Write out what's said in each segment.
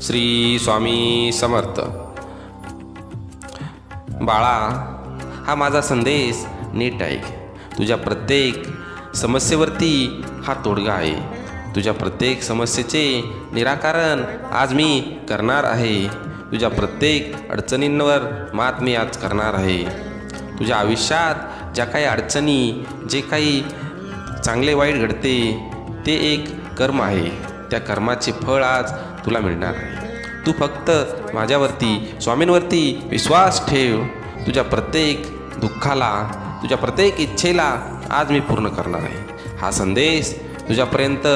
श्री स्वामी समर्थ. बाळा, हा माझा संदेश नीट ऐक. तुझ्या प्रत्येक समस्येवरती हा तोडगा आहे. तुझ्या प्रत्येक समस्येचे निराकरण आज मी करणार आहे. तुझ्या प्रत्येक अडचणींवर मात मी आज करणार आहे. तुझ्या आयुष्यात ज्या काही अडचणी, जे काही चांगले वाईट घडते, ते एक कर्म आहे. त्या कर्माचे फळ आज तुला मिळणार आहे. तू फक्त माझ्यावरती, स्वामींवरती विश्वास ठेव. तुझ्या प्रत्येक दुःखाला, तुझ्या प्रत्येक इच्छेला आज मी पूर्ण करणार आहे. हा संदेश तुझ्यापर्यंत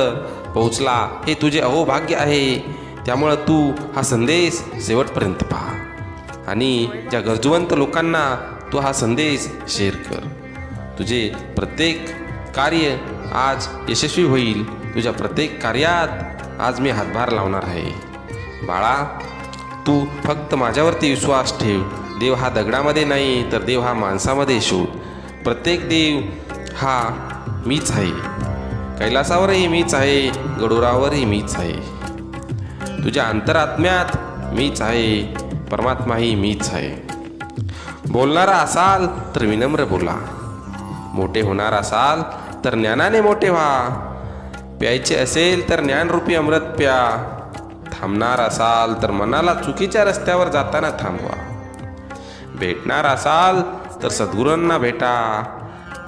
पोहोचला हे तुझे अहोभाग्य आहे. त्यामुळं तू हा संदेश शेवटपर्यंत पहा आणि ज्या गरजवंत लोकांना तू हा संदेश शेअर कर. तुझे प्रत्येक कार्य आज यशस्वी होईल. तुझ्या प्रत्येक कार्यात आज मी हातभार लावणार आहे. बाळा, तू फक्त माझ्यावरती विश्वास ठेव. देव हा दगडामध्ये नाही, तर देव हा माणसामध्ये शोध. प्रत्येक देव हा मीच आहे. कैलासावरही मीच आहे, गडोरावरही मीच आहे. तुझ्या अंतरात्म्यात मीच आहे. परमात्माही मीच आहे. बोलणारा असाल तर विनम्र बोला. मोठे होणार असाल तर ज्ञानाने मोठे व्हा. प्यायचे असेल तर ज्ञानरूपी अमृत प्या. थांबणार असाल तर मनाला चुकीच्या रस्त्यावर जाताना थांबवा. भेटणार असाल तर सद्गुरूंना भेटा.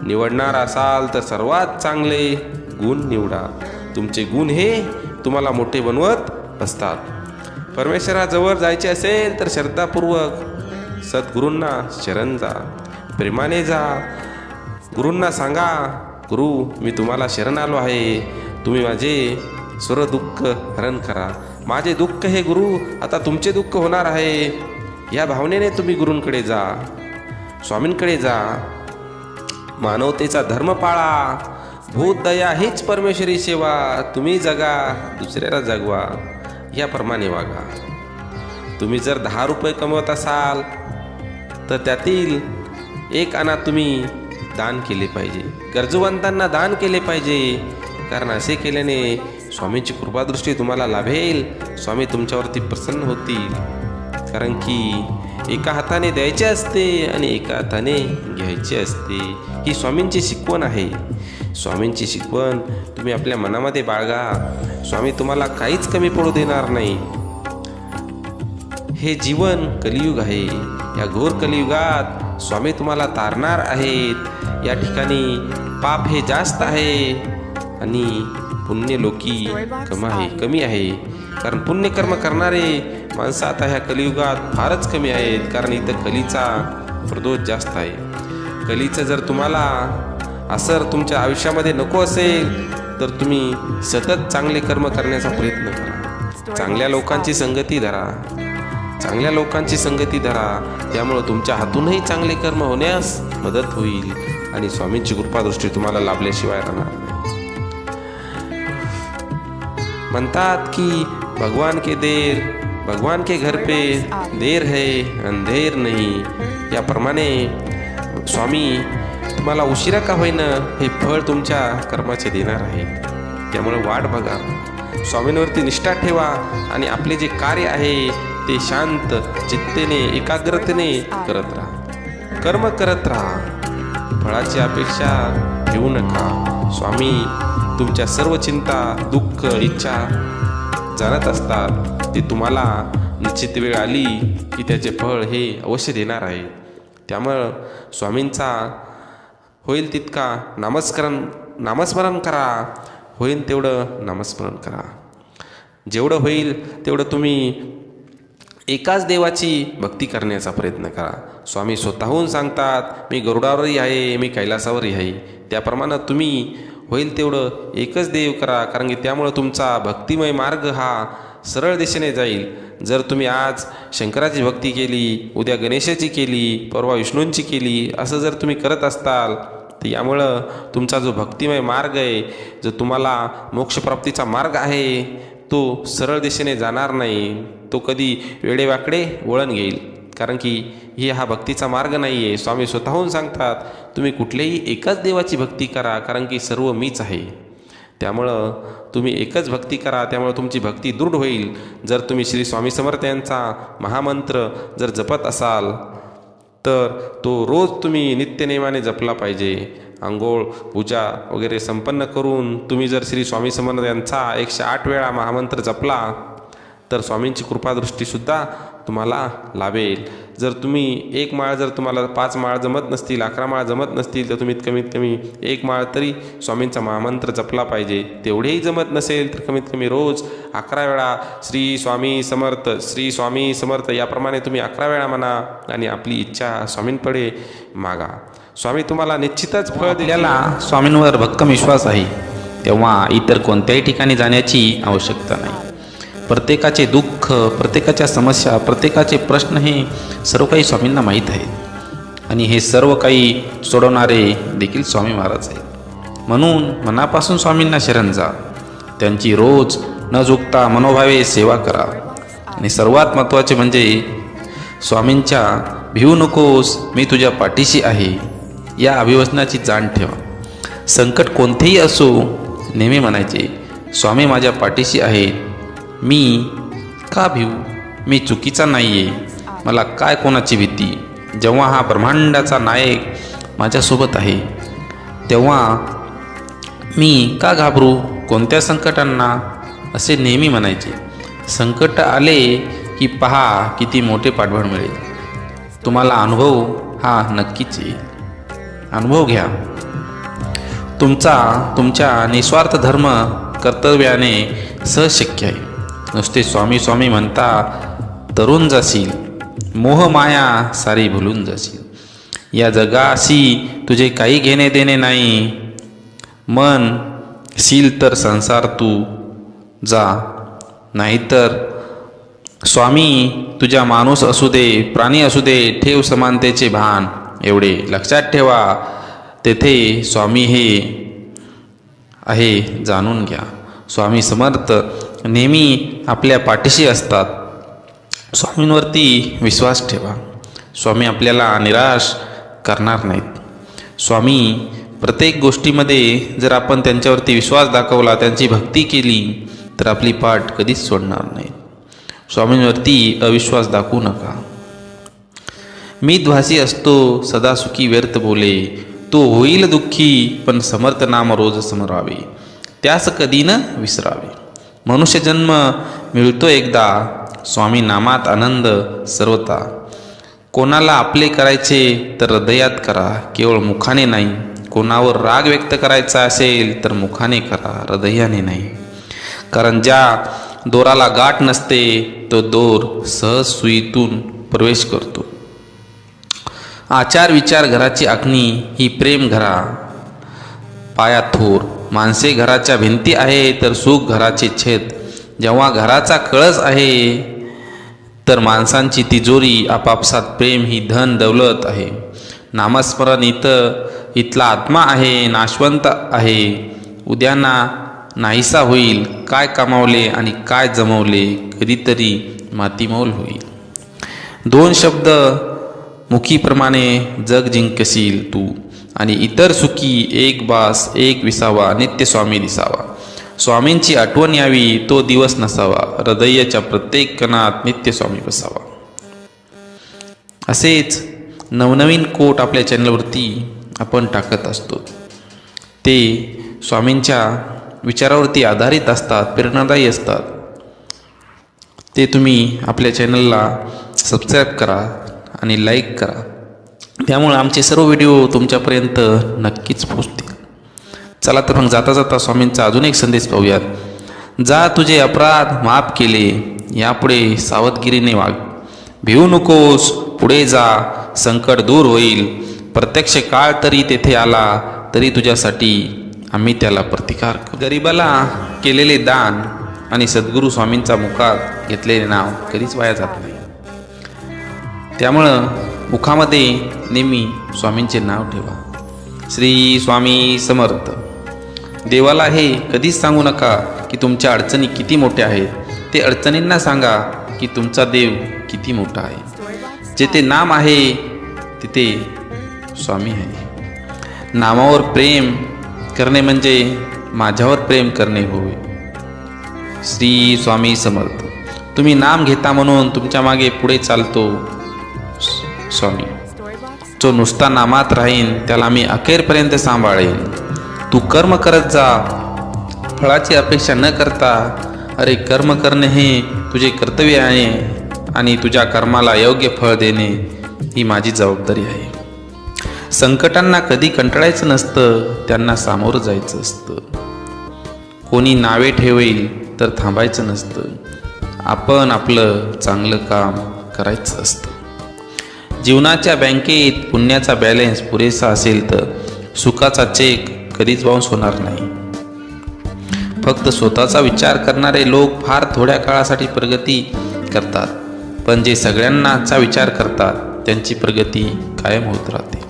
निवडणार असाल तर सर्वात चांगले गुण निवडा. तुमचे गुण हे तुम्हाला मोठे बनवत असतात. परमेश्वराजवळ जायचे असेल तर श्रद्धापूर्वक सद्गुरूंना शरण जा. प्रेमाने जा. गुरूंना सांगा, गुरु, मी तुम्हाला शरण आलो आहे. तुम्ही माझे सर्व दुःख हरण करा. माझे दुःख हे गुरु आता तुमचे दुःख होणार आहे. या भावनेने तुम्ही गुरूंकडे जा, स्वामींकडे जा. मानवतेचा धर्म पाळा. भूत दया हीच परमेश्वरी सेवा. तुम्ही जगा, दुसऱ्याला जगवा. याप्रमाणे वागा. तुम्ही जर 10 रुपये कमवत असाल तर त्यातील 1 आणा तुम्ही दान केले पाहिजे. गरजूवंतांना दान केले पाहिजे. कारण असे केल्याने स्वामींची कृपादृष्टी तुम्हाला लाभेल. स्वामी तुमच्यावरती प्रसन्न होतील. कारण की एका हाताने द्यायचे असते आणि एका हाताने घ्यायचे असते. ही स्वामींची शिकवण आहे. स्वामींची शिकवण तुम्ही आपल्या मनामध्ये बाळगा. स्वामी तुम्हाला काहीच कमी पडू देणार नाही. हे जीवन कलियुग आहे. या घोर कलियुगात स्वामी तुम्हाला तारणार आहेत. या ठिकाणी पाप हे जास्त आहे आणि पुण्य लोकी कमी आहे. कारण पुण्यकर्म करणारे माणसं आता ह्या कलियुगात फारच कमी आहेत. कारण इथं कलीचा प्रदोष जास्त आहे. कलीचं जर तुम्हाला असर तुमच्या आयुष्यामध्ये नको असेल तर तुम्ही सतत चांगले कर्म करण्याचा प्रयत्न करा. चांगल्या लोकांची संगती धरा. चांगल्या लोकांची संगती धरा. त्यामुळं तुमच्या हातूनही चांगले कर्म होण्यास मदत होईल आणि स्वामींची कृपादृष्टी तुम्हाला लाभल्याशिवाय राहणार नाही. म्हणतात की भगवान के घर पे देर है अंधेर नाही. याप्रमाणे स्वामी तुम्हाला उशिरा का होईना हे फळ तुमच्या कर्माचे देणार आहे. त्यामुळे वाट बघा. स्वामींवरती निष्ठा ठेवा आणि आपले जे कार्य आहे ते शांत चित्तेने, एकाग्रतेने करत राहा. कर्म करत राहा. फळाची अपेक्षा ठेवू नका. स्वामी तुमच्या सर्व चिंता, दुःख, इच्छा जाणत असतात. ते तुम्हाला निश्चित वेळ आली की त्याचे फळ हे अवश्य देणार आहे. त्यामुळं स्वामींचा होईल तितका नामस्मरण करा. होईल तेवढं नामस्मरण करा. जेवढं होईल तेवढं तुम्ही एकाच देवाची भक्ती करण्याचा प्रयत्न करा. स्वामी स्वतःहून सांगतात, मी गरुडावरही आहे, मी कैलासावरही आहे. त्याप्रमाणे तुम्ही होईल तेवढं एकच देव करा. कारण की त्यामुळं तुमचा भक्तिमय मार्ग हा सरळ दिशेने जाईल. जर तुम्ही आज शंकराची भक्ती केली, उद्या गणेशाची केली, परवा विष्णूंची केली, असं जर तुम्ही करत असताल तर यामुळं तुमचा जो भक्तिमय मार्ग आहे, जो तुम्हाला मोक्षप्राप्तीचा मार्ग आहे, तो सरळ दिशेने जाणार नाही. तो कधी वेडेवाकडे वळण घेईल. कारण की हा भक्तीचा मार्ग नाही आहे. स्वामी स्वतःहून सांगतात, तुम्ही कुठल्याही एकाच देवाची भक्ती करा. कारण की सर्व मीच आहे. त्यामुळं तुम्ही एकच भक्ती करा, त्यामुळे तुमची भक्ती दृढ होईल. जर तुम्ही श्री स्वामी समर्थ यांचा महामंत्र जर जपत असाल तर तो रोज तुम्ही नित्यनेमाने जपला पाहिजे. आंघोळ पूजा वगैरे संपन्न करून तुम्ही जर श्री स्वामी समर्थ यांचा 108 वेळा महामंत्र जपला तर स्वामींची कृपादृष्टीसुद्धा तुम्हाला लाभेल. जर तुम्ही एक माळ जर तुम्हाला 5 माळ जमत नसतील, 11 माळ जमत नसतील, तर तुम्ही कमीत कमी 1 माळ तरी स्वामींचा महामंत्र जपला पाहिजे. तेवढेही जमत नसेल तर कमीत कमी रोज 11 वेळा श्री स्वामी समर्थ, श्री स्वामी समर्थ याप्रमाणे तुम्ही 11 वेळा म्हणा आणि आपली इच्छा स्वामींकडे मागा. स्वामी तुम्हाला निश्चितच फळ देतील. आपल्याला स्वामींवर भक्कम विश्वास आहे तेव्हा इतर कोणत्याही ठिकाणी जाण्याची आवश्यकता नाही. प्रत्येकाचे दुःख, प्रत्येकाच्या समस्या, प्रत्येकाचे प्रश्न हे सर्व काही स्वामींना माहीत आहेत आणि हे सर्व काही सोडवणारे देखील स्वामी महाराज आहेत. म्हणून मनापासून स्वामींना शरण जा, त्यांची रोज न चुकता मनोभावे सेवा करा आणि सर्वात महत्त्वाचे म्हणजे स्वामींच्या भिवू नकोस मी तुझ्या पाठीशी आहे या अभिवचनाची जाण ठेवा. संकट कोणतेही असो नेहमी म्हणायचे स्वामी माझ्या पाठीशी आहेत, मी का भिवू, मी चुकीचा नाही आहे, मला काय कोणाची भीती. जेव्हा हा ब्रह्मांडाचा नायक माझ्यासोबत आहे तेव्हा मी का घाबरू कोणत्या संकटांना, असे नेहमी म्हणायचे. संकट आले की पहा किती मोठे पाठबळ मिळेल. तुम्हाला अनुभव हा नक्कीच येईल. अनुभव घ्या. तुमच्या निस्वार्थ धर्म कर्तव्याने सहज शक्य आहे. नुसते स्वामी स्वामी म्हणता तरुण जाशील, मोहमाया सारी भुलून जाशील. या जगाशी तुझे काही घेणे देणे नाही. मन शील तर संसार तू जा, नाहीतर स्वामी तुझा माणूस असू दे, प्राणी असू दे, ठेव समानतेचे भान. एवढे लक्षात ठेवा, तेथे स्वामी हे आहे जाणून घ्या. स्वामी समर्थ नेहमी आपल्या पाठीशी असतात. स्वामींवरती विश्वास ठेवा. स्वामी आपल्याला निराश करणार नाहीत. स्वामी प्रत्येक गोष्टीमध्ये जर आपण त्यांच्यावरती विश्वास दाखवला, त्यांची भक्ती केली तर आपली पाठ कधीच सोडणार नाही. स्वामींवरती अविश्वास दाखवू नका. मी ध्वासी असतो सदा सुखी व्यर्थ बोले, तो होईल दुःखी पण समर्थ नाम रोज समरावे, त्यास कधी न विसरावे. मनुष्यजन्म मिळतो एकदा, स्वामी नामात आनंद सर्वता. कोणाला आपले करायचे तर हृदयात करा, केवळ मुखाने नाही. कोणावर राग व्यक्त करायचा असेल तर मुखाने करा, हृदयाने नाही. कारण ज्या दोराला गाठ नसते तो दोर सहज सुईतून प्रवेश करतो. आचार विचार घराची आखणी ही प्रेम घरा पाया थोर. माणसे घराच्या भिंती आहे तर सुख घराचे छेद. जेव्हा घराचा कळस आहे तर माणसांची तिजोरी. आपापसात प्रेम ही धन दौलत आहे. नामस्मरण इथला आत्मा आहे, नाशवंत आहे. उद्याना नाहीसा होईल. काय कमावले आणि काय जमवले कधीतरी मातीमोल होईल. 2 शब्द मुखीप्रमाणे जग जिंकशील तू आणि इतर सुखी एक बास एक विसावा नित्य स्वामी दिसावा. स्वामींची आठवण यावी तो दिवस नसावा, हृदयाच्या प्रत्येक कणात नित्य स्वामी बसावा. असेच नवनवीन कोट आपल्या चॅनलवरती आपण टाकत असतो. ते स्वामींच्या विचारावरती आधारित असतात, प्रेरणादायी असतात. ते तुम्ही आपल्या चॅनलला सबस्क्राईब करा आणि लाईक करा. त्यामुळे आमचे सर्व व्हिडिओ तुमच्यापर्यंत नक्कीच पोहोचतील. चला तर मग जाता जाता स्वामींचा अजून एक संदेश पाहूयात. जा तुझे अपराध माफ केले, यापुढे सावधगिरीने वाग. भिवू नकोस, पुढे जा, संकट दूर होईल. प्रत्यक्ष काळ तरी तेथे आला तरी तुझ्यासाठी आम्ही त्याला प्रतिकार करू. गरिबाला केलेले दान आणि सद्गुरू स्वामींचा मुखात घेतलेले नाव कधीच वाया जात नाही. त्यामुळं मुखामध्ये नेहमी स्वामींचे नाव ठेवा. श्री स्वामी समर्थ. देवाला हे कधीच सांगू नका की तुमच्या अडचणी किती मोठ्या आहेत. ते अडचणींना सांगा की तुमचा देव किती मोठा आहे. जेथे नाम आहे तिथे स्वामी आहे. नामावर प्रेम करणे म्हणजे माझ्यावर प्रेम करणे होय. श्री स्वामी समर्थ. तुम्ही नाम घेता म्हणून तुमच्या मागे पुढे चालतो स्वामी. जो नुसता नामात राहीन त्याला मी अखेरपर्यंत सांभाळेन. तू कर्म करत जा, फळाची अपेक्षा न करता. अरे कर्म करणे हे तुझे कर्तव्य आहे आणि तुझ्या कर्माला योग्य फळ देणे ही माझी जबाबदारी आहे. संकटांना कधी कंटाळायचं नसतं, त्यांना सामोरं जायचं असतं. कोणी नावे ठेवेल तर थांबायचं नसतं, आपण आपलं चांगलं काम करायचं असतं. जीवनाच्या बँकेत पुण्याचा बॅलन्स पुरेसा असेल तर सुखाचा चेक कधीच बाउन्स होणार नाही. फक्त स्वतःचा विचार करणारे लोक फार थोड्या काळासाठी प्रगती करतात, पण जे सगळ्यांनाचा विचार करतात त्यांची प्रगती कायम होत राहते.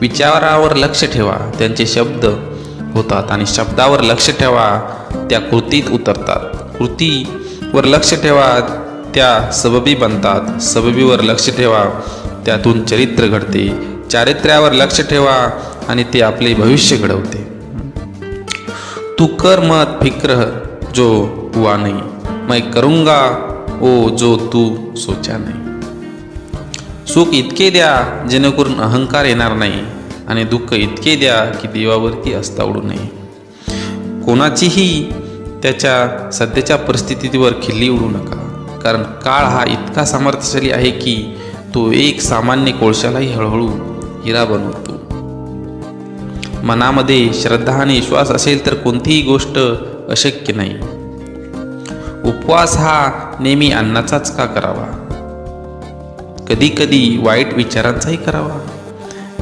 विचारावर लक्ष ठेवा, त्यांचे शब्द होतात, आणि शब्दावर लक्ष ठेवा, त्या कृतीत उतरतात. कृतीवर लक्ष ठेवा, त्या सबबी बनतात. सबबीवर लक्ष ठेवा, त्यातून चरित्र घडते. चारित्र्यावर लक्ष ठेवा आणि ते आपले भविष्य घडवते. तू कर मत फिक्र जो हुआ नहीं, मैं करूंगा ओ जो तू सोचा नाही. सुख इतके द्या जेणेकरून अहंकार येणार नाही, आणि दुःख इतके द्या की देवावरती आस्था उडू नये. कोणाचीही त्याच्या सध्याच्या परिस्थितीवर खिल्ली उडू नका, कारण काळ हा इतका सामर्थ्यशाली आहे की तो एक सामान्य कोळशालाही हळूहळू हिरा बनवतो. मनामध्ये श्रद्धा आणि विश्वास असेल तर कोणतीही गोष्ट अशक्य नाही. उपवास हा नेहमी अन्नाचाच का करावा? कधी कधी वाईट विचारांचाही करावा.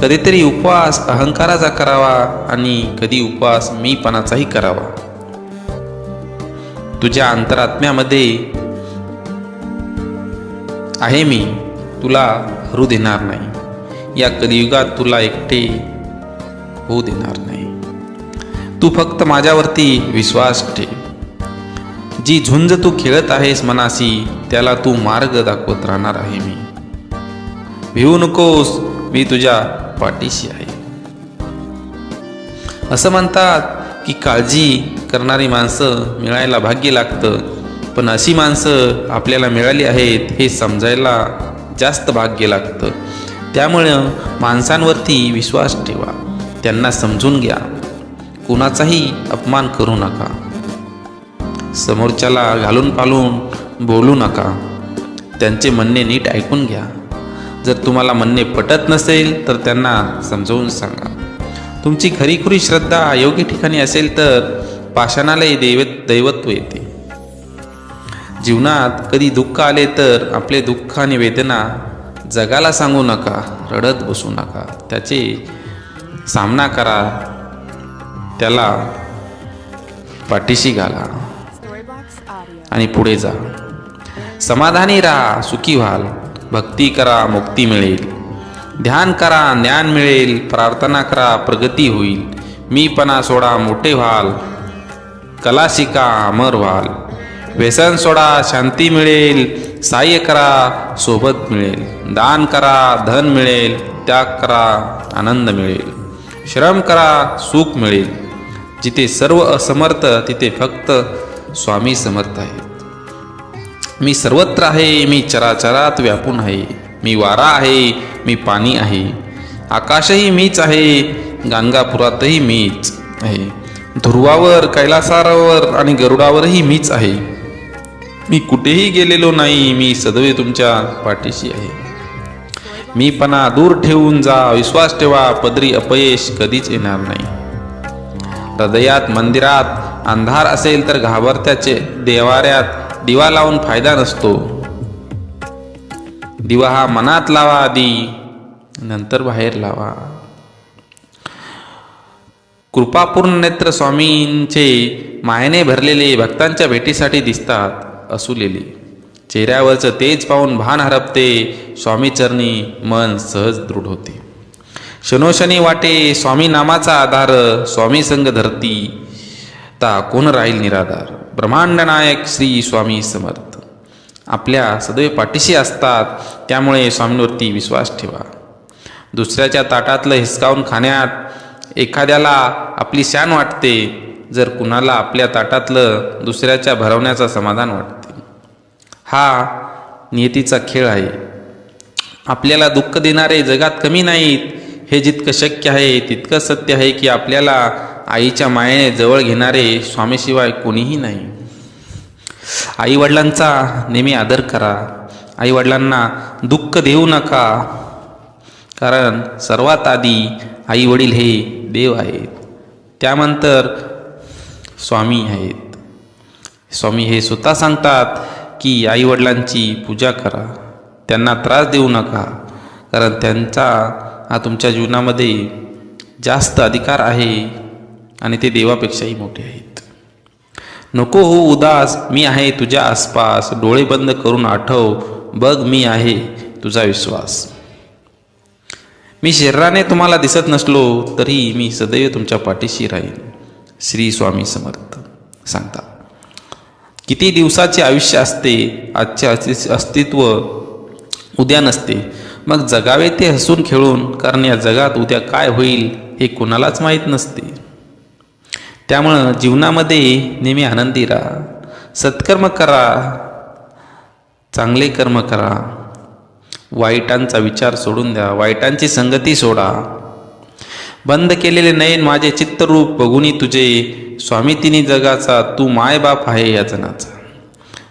कधीतरी उपवास अहंकाराचा करावा आणि कधी उपवास मीपणाचाही करावा. तुझ्या अंतरात्म्यामध्ये आहे मी, तुला हरू देणार नाही. या कलियुगात तुला एकटे होऊ देणार नाही. तू फक्त माझ्यावरती विश्वास ठेव. जी झुंज तू खेळत आहेस मनाशी, त्याला तू मार्ग दाखवत राहणार आहे मी. भिवू नकोस, मी तुझ्या पाठीशी आहे. असं म्हणतात की काळजी करणारी माणसं मिळायला भाग्य लागतं, पण अशी माणसं आपल्याला मिळाली आहेत हे समजायला जास्त भाग्य लागतं. त्यामुळं माणसांवरती विश्वास ठेवा, त्यांना समजून घ्या, कुणाचाही अपमान करू नका. समोरच्याला घालून पालून बोलू नका, त्यांचे म्हणणे नीट ऐकून घ्या. जर तुम्हाला म्हणणे पटत नसेल तर त्यांना समजावून सांगा. तुमची खरीखुरी श्रद्धा योग्य ठिकाणी असेल तर पाषाणालाही दैवत्व येते. जीवनात कधी दुःख आले तर आपले दुःख आणि वेदना जगाला सांगू नका, रडत बसू नका. त्याचे सामना करा, त्याला पाठीशी घाला आणि पुढे जा. समाधानी राहा, सुखी व्हाल. भक्ती करा, मुक्ती मिळेल. ध्यान करा, ज्ञान मिळेल. प्रार्थना करा, प्रगती होईल. मीपणा सोडा, मोठे व्हाल. कला शिका, अमर व्हाल. व्यसन सोडा, शांती मिळेल. सहाय्य करा, सोबत मिळेल. दान करा, धन मिळेल. त्याग करा, आनंद मिळेल. श्रम करा, सुख मिळेल. जिथे सर्व असमर्थ तिथे फक्त स्वामी समर्थ आहेत. मी सर्वत्र आहे, मी चराचरात व्यापून आहे. मी वारा आहे, मी पाणी आहे. आकाशही मीच आहे, गाणगापुरातही मीच आहे. ध्रुवावर, कैलासावर आणि गरुडावरही मीच आहे. मी कुठेही गेलेलो नाही, मी सदैव तुमच्या पाठीशी आहे. मीपणा दूर ठेवून जा, विश्वास ठेवा, पदरी अपयश कधीच येणार नाही. हृदयात मंदिरात अंधार असेल तर घाबरत्याचे देवाऱ्यात दिवा लावून फायदा नसतो. दिवा हा मनात लावा आधी, नंतर बाहेर लावा. कृपापूर्ण नेत्र स्वामींचे मायेने भरलेले भक्तांच्या भेटीसाठी दिसतात असुलेले. चेहऱ्यावरचं तेज पाहून भान हरपते. स्वामीचरणी मन सहज दृढ होते. शनोशनी वाटे स्वामी नामाचा आधार. स्वामी संग धरती ता कोण राहील निराधार. ब्रह्मांड नायक श्री स्वामी समर्थ आपल्या सदैव पाठीशी असतात. त्यामुळे स्वामींवरती विश्वास ठेवा. दुसऱ्याच्या ताटातलं हिसकावून खाण्यात एखाद्याला आपली शान वाटते, जर कुणाला आपल्या ताटातलं दुसऱ्याच्या भरवण्याचं समाधान वाटते. हा नियतीचा खेळ आहे. आपल्याला दुःख देणारे जगात कमी नाहीत हे जितकं शक्य आहे तितकं सत्य आहे की आपल्याला आईच्या मायेने जवळ घेणारे स्वामीशिवाय कोणीही नाही. आईवडिलांचा नेहमी आदर करा. आईवडिलांना दुःख देऊ नका, कारण सर्वात आधी आईवडील हे देव आहेत, त्यानंतर स्वामी आहेत. स्वामी हे स्वतः सांगतात की आईवडिलांची पूजा करा, त्यांना त्रास देऊ नका, कारण त्यांचा हा तुमच्या जीवनामध्ये जास्त अधिकार आहे आणि ते देवापेक्षाही मोठे आहेत. नको हो उदास, मी आहे तुझ्या आसपास, डोळे बंद करून आठव, बघ मी आहे तुझा विश्वास. मी शरीराने तुम्हाला दिसत नसलो तरी मी सदैव तुमच्या पाठीशी राहीन. श्री स्वामी समर्थ सांगतात. किती दिवसाचे आयुष्य असते, आजचे अस्तित्व उद्या नसते. मग जगावे ते हसून खेळून, कारण या जगात उद्या काय होईल हे कोणालाच माहीत नसते. त्यामुळं जीवनामध्ये नेहमी आनंदी राहा, सत्कर्म करा, चांगले कर्म करा, वाईटांचा विचार सोडून द्या, वाईटांची संगती सोडा. बंद केलेले नयन माझे चित्तरूप बघुनी तुझे, स्वामी तिन्ही जगाचा तू मायबाप आहे या जनाचा.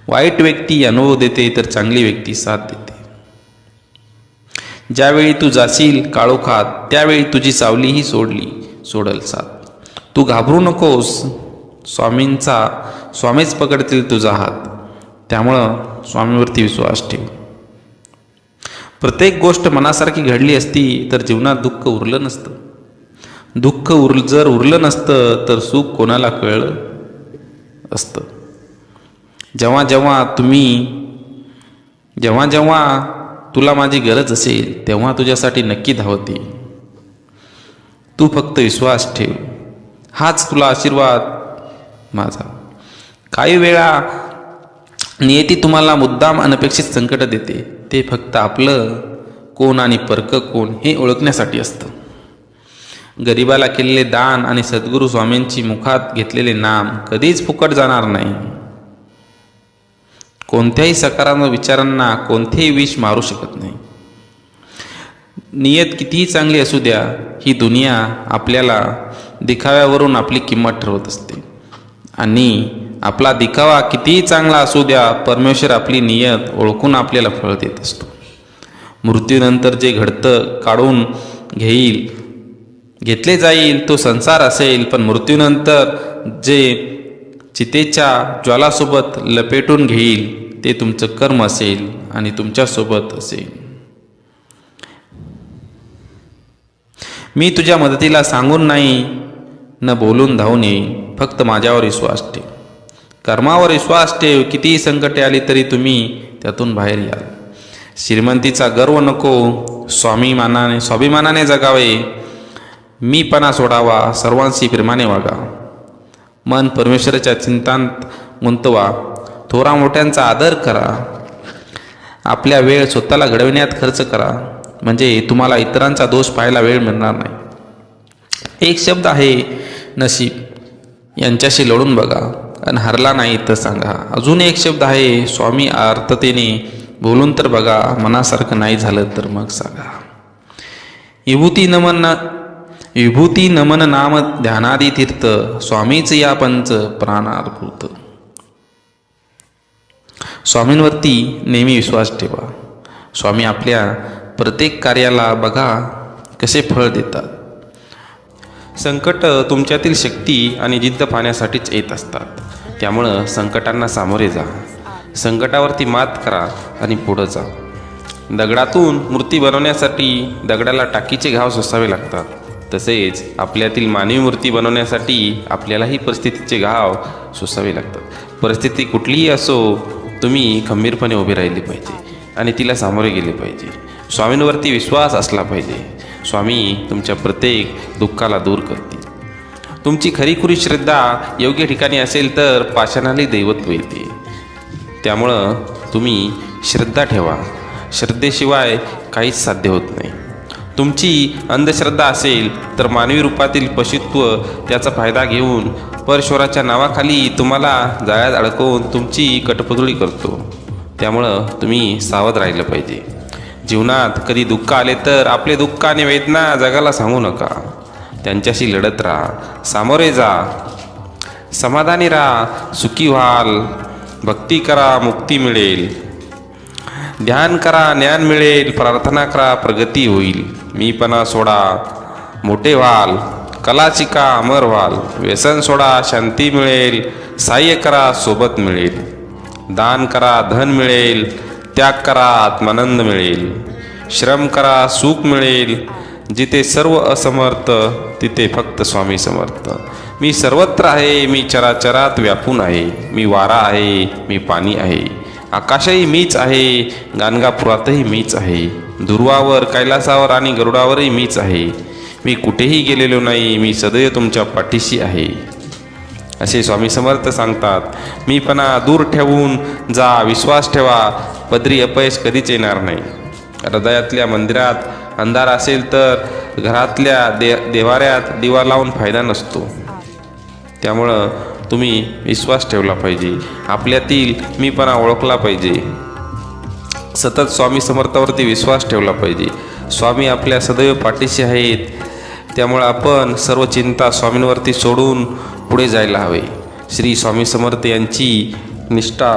वाईट व्यक्ती अनुभव देते तर चांगली व्यक्ती साथ देते. ज्यावेळी तू जाशील काळोखात त्यावेळी तुझी सावलीही सोडल साथ. तू घाबरू नकोस, स्वामीच पकडतील तुझा हात. त्यामुळं स्वामीवरती विश्वास ठेव. प्रत्येक गोष्ट मनासारखी घडली असती तर जीवनात दुःख उरलं नसतं. दुःख जर उरलं नसतं तर सुख कोणाला कळलं असतं. जेव्हा जेव्हा तुला माझी गरज असेल तेव्हा तुझ्यासाठी नक्की धावते. तू फक्त विश्वास ठेव, हाच तुला आशीर्वाद माझा. काही वेळा नियती तुम्हाला मुद्दाम अनपेक्षित संकट देते. ते फक्त आपलं कोण आणि परक कोण हे ओळखण्यासाठी असतं. गरिबाला केलेले दान आणि सद्गुरू स्वामींची मुखात घेतलेले नाम कधीच फुकट जाणार नाही. कोणत्याही सकारात्मक विचारांना कोणतेही विष मारू शकत नाही. नियत कितीही चांगली असू द्या, ही दुनिया आपल्याला दिखाव्यावरून आपली किंमत ठरवत असते. आणि आपला दिखावा कितीही चांगला असू द्या, परमेश्वर आपली नियत ओळखून आपल्याला फळ देत असतो. मृत्यूनंतर जे घडतं काढून घेतले जाईल तो संसार असेल, पण मृत्यूनंतर जे चितेच्या ज्वालासोबत लपेटून घेईल ते तुमचं कर्म असेल आणि तुमच्यासोबत असेल. मी तुझ्या मदतीला सांगून नाही, न बोलून धावून येईन. फक्त माझ्यावर विश्वास ठेव, कर्मावर विश्वास ठेव. कितीही संकटे आली तरी तुम्ही त्यातून बाहेर याल. श्रीमंतीचा गर्व नको, स्वाभिमानाने जगावे. मीपणा सोडावा, सर्वांशी प्रेमाने वागा. मन परमेश्वराच्या चिंतांत गुंतवा. थोरा मोठ्यांचा आदर करा. आपल्या वेळ स्वतःला घडविण्यात खर्च करा, म्हणजे तुम्हाला इतरांचा दोष पाहायला वेळ मिळणार नाही. एक शब्द आहे नशीब, यांच्याशी लढून बघा आणि हरला नाही तर सांगा. अजून एक शब्द आहे स्वामी, आर्ततेने बोलून तर बघा, मनासारखं नाही झालं तर मग सांगा. विभूती नमन नाम ध्यानादी तीर्थ, स्वामीच या पंच प्राणार्पृत. स्वामींवरती नेहमी विश्वास ठेवा. स्वामी आपल्या प्रत्येक कार्याला बघा कसे फळ देतात. संकट तुमच्यातील शक्ती आणि जिद्द पाहण्यासाठीच येत असतात. त्यामुळं संकटांना सामोरे जा, संकटावरती मात करा आणि पुढं जा. दगडातून मूर्ती बनवण्यासाठी दगडाला टाकीचे घाव सोसावे लागतात. तसेच आपल्यातील मानवी मूर्ती बनवण्यासाठी आपल्यालाही परिस्थितीचे घाव सोसावे लागतात. परिस्थिती कुठलीही असो, तुम्ही खंबीरपणे उभे राहिले पाहिजे आणि तिला सामोरे गेले पाहिजे. स्वामींवरती विश्वास असला पाहिजे. स्वामी तुमच्या प्रत्येक दुःखाला दूर करतील. तुमची खरीखुरी श्रद्धा योग्य ठिकाणी असेल तर पाषाणाला दैवत्व येते. त्यामुळं तुम्ही श्रद्धा ठेवा. श्रद्धेशिवाय काहीच साध्य होत नाही. तुमची अंधश्रद्धा असेल तर मानवी रूपातील पशुत्व त्याचा फायदा घेऊन परश्वराच्या नावाखाली तुम्हाला जाळ्यात अडकवून तुमची कटपुतळी करतो. त्यामुळं तुम्ही सावध राहिलं पाहिजे. जीवनात कधी दुःख आले तर आपले दुःख आणि वेदना जगाला सांगू नका. त्यांच्याशी लढत राहा, सामोरे जा, समाधानी राहा, सुखी व्हाल. भक्ती करा, मुक्ती मिळेल. ध्यान करा, ज्ञान मिळेल. प्रार्थना करा, प्रगती होईल. मीपणा सोडा, मोठे व्हाल. कला शिका, अमर व्हाल. व्यसन सोडा, शांती मिळेल. सहाय्य करा, सोबत मिळेल. दान करा, धन मिळेल. त्याग करा, आत्मानंद मिळेल. श्रम करा, सुख मिळेल. जिथे सर्व असमर्थ तिथे फक्त स्वामी समर्थ. मी सर्वत्र आहे, मी चराचरात व्यापून आहे. मी वारा आहे, मी पाणी आहे. आकाशही मीच आहे, गाणगापुरातही मीच आहे. दुर्वावर, कैलासावर आणि गरुडावरही मीच आहे. मी कुठेही गेलेलो नाही, मी सदैव तुमच्या पाठीशी आहे. असे स्वामी समर्थ सांगतात. मीपणा दूर ठेवून जा, विश्वास ठेवा. पदरी अपयश कधीच येणार नाही. हृदयातल्या मंदिरात अंधार असेल तर घरातल्या देवाऱ्यात दिवा लावून फायदा नसतो. त्यामुळं तुम्ही विश्वास ठेवला पाहिजे. आपल्यातील मीपणा ओळखला पाहिजे. सतत स्वामी समर्थावरती विश्वास ठेवला पाहिजे. स्वामी आपल्या सदैव पाठीशी आहेत. त्यामुळं आपण सर्व चिंता स्वामींवरती सोडून पुढे जायला हवे. श्री स्वामी समर्थ यांची निष्ठा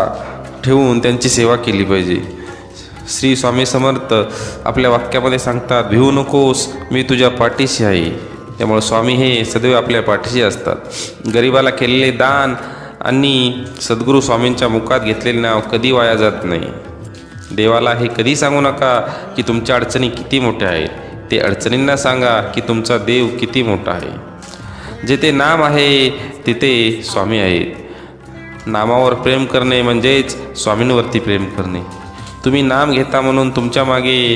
ठेवून त्यांची सेवा केली पाहिजे. श्री स्वामी समर्थ आपल्या वाक्यामध्ये सांगतात, भिवू नकोस, मी तुझ्या पाठीशी आहे. त्यामुळे स्वामी हे सदैव आपल्या पाठीशी असतात. गरिबाला केलेले दान आणि सद्गुरू स्वामींच्या मुखात घेतलेले नाव कधी वाया जात नाही. देवाला हे कधी सांगू नका की तुमच्या अडचणी किती मोठ्या आहेत. ते अडचणींना सांगा की तुमचा देव किती मोठा आहे. जिथे नाम आहे तिथे स्वामी आहेत. नामावर प्रेम करणे म्हणजेच स्वामींवरती प्रेम करणे. तुम्ही नाम घेता म्हणून तुमच्या मागे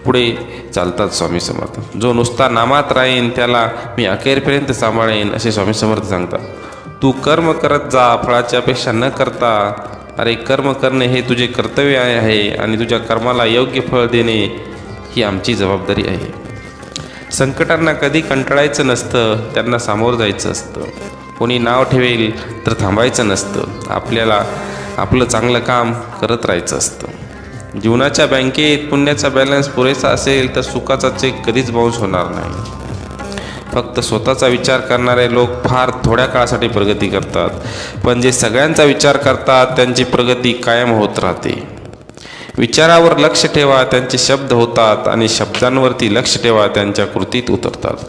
पुढे चालतात स्वामी समर्थ. जो नुसता नामात राहीन त्याला मी अखेरपर्यंत सांभाळेन, असे स्वामी समर्थ सांगतात. तू कर्म करत जा, फळाची अपेक्षा न करता. अरे कर्म करणे हे तुझे कर्तव्य आहे आणि तुझ्या कर्माला योग्य फळ देणे ही आमची जबाबदारी आहे. संकटांना कधी कंटाळायचं नसतं, त्यांना सामोरं जायचं असतं. कोणी नाव ठेवेल तर थांबायचं नसतं. आपल्याला आपलं चांगलं काम करत राहायचं असतं. जीवनाच्या बँकेत पुण्याचा बॅलन्स पुरेसा असेल तर सुखाचा चेक कधीच बाउन्स होणार नाही. फक्त स्वतःचा विचार करणारे लोक फार थोड्या काळासाठी प्रगती करतात, पण जे सगळ्यांचा विचार करतात त्यांची प्रगती कायम होत राहते. विचारावर लक्ष ठेवा, त्यांचे शब्द होतात, आणि शब्दांवरती लक्ष ठेवा, त्यांच्या कृतीत उतरतात.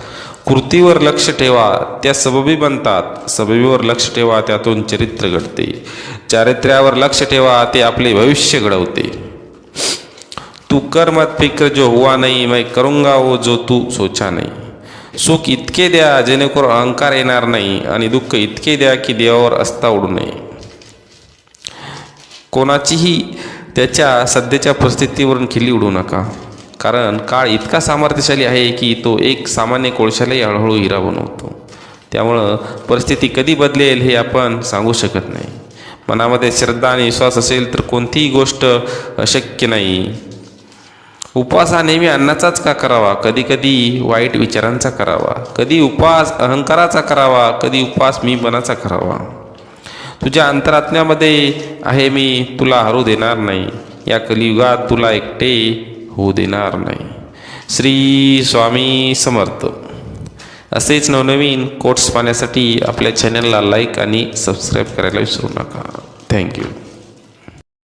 कृतीवर लक्ष ठेवा, त्या सबबी बनतात. सबबीवर लक्ष ठेवा, त्यातून चरित्र घडते. चारित्र्यावर लक्ष ठेवा, ते आपले भविष्य घडवते. तू कर मत फिक्र जो हुआ नहीं, मैं करूंगा वो जो तू सोचा नहीं. सुख इतके द्या जेणेकरून अहंकार येणार नाही, आणि दुःख इतके द्या की देवावर अस्ता उडू नये. कोणाचीही त्याच्या सध्याच्या परिस्थितीवरून खिल्ली उडू नका, कारण काळ इतका सामर्थ्यशाली आहे की तो एक सामान्य कोळशालाही हळूहळू हिरा बनवतो. त्यामुळं परिस्थिती कधी बदलेल हे आपण सांगू शकत नाही. मनामध्ये श्रद्धा आणि विश्वास असेल तर कोणतीही गोष्ट अशक्य नाही. उपवास हा नेहमी अन्नाचाच का करावा? कधी कधी वाईट विचारांचा करावा. कधी उपवास अहंकाराचा करावा, कधी उपवास मीपणाचा करावा. तुझ्या अंतरात्म्यामध्ये आहे मी, तुला हरू देणार नाही. या कलियुगात तुला एकटे होऊ देणार नाही. श्री स्वामी समर्थ. असेच नवनवीन कोट्स पाहण्यासाठी आपल्या चॅनलला लाईक आणि सबस्क्राईब करायला विसरू नका. थँक्यू.